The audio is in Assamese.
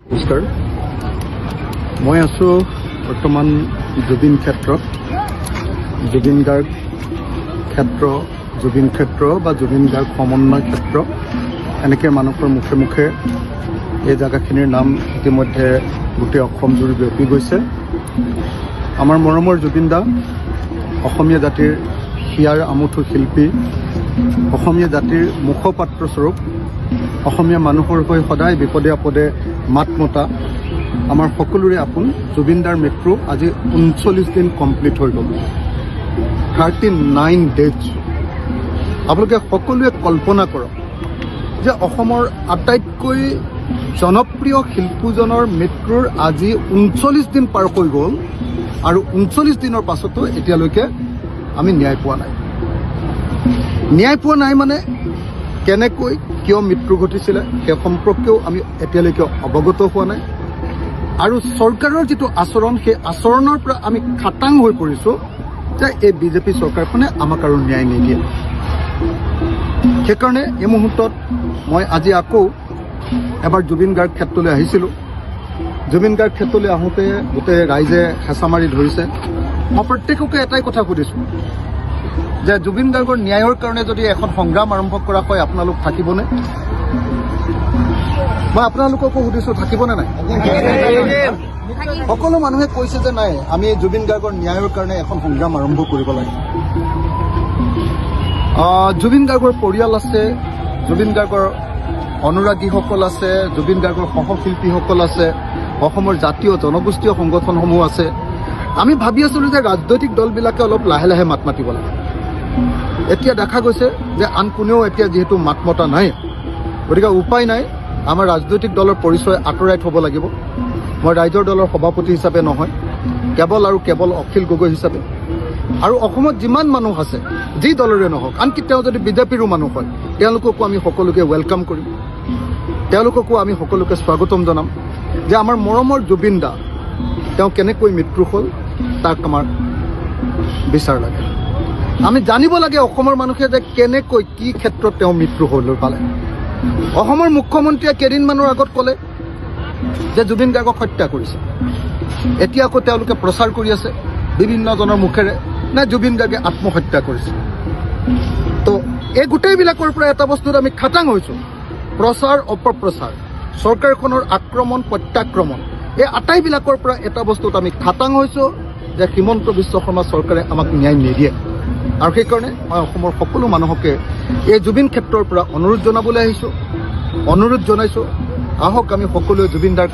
নমস্কাৰ মই আছোঁ বৰ্তমান জুবিন ক্ষেত্ৰত জুবিন গাৰ্গ ক্ষেত্ৰ বা জুবিন গাৰ্গ সমন্বয় ক্ষেত্ৰ এনেকৈ মানুহৰ মুখে মুখে এই জাগাখিনিৰ নাম ইতিমধ্যে গোটেই অসম জুৰি বিয়পি গৈছে। আমাৰ মৰমৰ জুবিন দা অসমীয়া জাতিৰ হিয়াৰ আমঠু শিল্পী, অসমীয়া জাতিৰ মুখপাত্ৰস্বৰূপ, অসমীয়া মানুহৰ হৈ সদায় বিপদে আপদে মাত মতা আমাৰ সকলোৰে আপোন জুবিন দাৰ মৃত্যু আজি 39 দিন কমপ্লিট হৈ গ'ল। 39 ডেজ। আপোনালোকে সকলোৱে কল্পনা কৰক যে অসমৰ আটাইতকৈ জনপ্ৰিয় শিল্পীজনৰ মৃত্যুৰ আজি 39 দিন পাৰ হৈ গ'ল আৰু 39 দিনৰ পাছতো এতিয়ালৈকে আমি ন্যায় পোৱা নাই মানে কেনেকৈ কিয় মৃত্যু ঘটিছিলে সেই সম্পৰ্কেও আমি এতিয়ালৈকে অৱগত হোৱা নাই আৰু চৰকাৰৰ যিটো আচৰণ সেই আচৰণৰ পৰা আমি খাটাং হৈ পৰিছোঁ যে এই বিজেপি চৰকাৰখনে আমাক আৰু ন্যায় নিদিয়ে। সেইকাৰণে এই মুহূৰ্তত মই আজি আকৌ এবাৰ জুবিন গাৰ্গ ক্ষেত্ৰলৈ আহিছিলোঁ। জুবিন গাৰ্গ ক্ষেত্ৰলৈ আহোঁতে গোটেই ৰাইজে হেঁচা মাৰি ধৰিছে। মই প্ৰত্যেককে এটাই কথা সুধিছোঁ যে জুবিন গাৰ্গৰ ন্যায়ৰ কাৰণে যদি এখন সংগ্ৰাম আৰম্ভ কৰা হয় আপোনালোক থাকিবনে? মই আপোনালোককো সুধিছোঁ থাকিবনে নাই? সকলো মানুহে কৈছে যে নাই, আমি জুবিন গাৰ্গৰ ন্যায়ৰ কাৰণে এখন সংগ্ৰাম আৰম্ভ কৰিব লাগে। জুবিন গাৰ্গৰ পৰিয়াল আছে, জুবিন গাৰ্গৰ অনুৰাগীসকল আছে, জুবিন গাৰ্গৰ সহশিল্পীসকল আছে, অসমৰ জাতীয় জনগোষ্ঠীয় সংগঠনসমূহ আছে। আমি ভাবি আছিলোঁ যে ৰাজনৈতিক দলবিলাকে অলপ লাহে লাহে মাত মাতিব লাগে। এতিয়া দেখা গৈছে যে আন কোনেও এতিয়া যিহেতু মাত মতা নাই, গতিকে উপায় নাই, আমাৰ ৰাজনৈতিক দলৰ পৰিচয় আঁতৰাই থ'ব লাগিব। মই ৰাইজৰ দলৰ সভাপতি হিচাপে নহয়, কেৱল অখিল গগৈ হিচাপে আৰু অসমত যিমান মানুহ আছে যি দলৰে নহওক, আনকি তেওঁ যদি বিজেপিৰো মানুহ হয় তেওঁলোককো আমি সকলোকে ৱেলকাম কৰিম, তেওঁলোককো আমি সকলোকে স্বাগতম জনাম যে আমাৰ মৰমৰ জুবিন দা তেওঁ কেনেকৈ মৃত্যু হ'ল তাক আমাৰ বিচাৰ লাগে। আমি জানিব লাগে অসমৰ মানুহে যে কেনেকৈ কি ক্ষেত্ৰত তেওঁ মৃত্যু হৈ পালে। অসমৰ মুখ্যমন্ত্ৰীয়ে কেইদিনমানৰ আগত ক'লে যে জুবিন গাৰ্গক হত্যা কৰিছে। এতিয়া আকৌ তেওঁলোকে প্ৰচাৰ কৰি আছে বিভিন্নজনৰ মুখেৰে নে জুবিন গাৰ্গে আত্মহত্যা কৰিছে। তো এই গোটেইবিলাকৰ পৰা এটা বস্তুত আমি খাটাং হৈছোঁ, প্ৰচাৰ অপপ্ৰচাৰ, চৰকাৰখনৰ আক্ৰমণ প্ৰত্যাক্ৰমণ, এই আটাইবিলাকৰ পৰা এটা বস্তুত আমি খাটাং হৈছোঁ যে হিমন্ত বিশ্ব শৰ্মা চৰকাৰে আমাক ন্যায় নিদিয়ে। আৰু সেইকাৰণে মই অসমৰ সকলো মানুহকে এই জুবিন ক্ষেত্ৰৰ পৰা অনুৰোধ জনাইছোঁ, আহক আমি সকলোৱে জুবিন দাৰ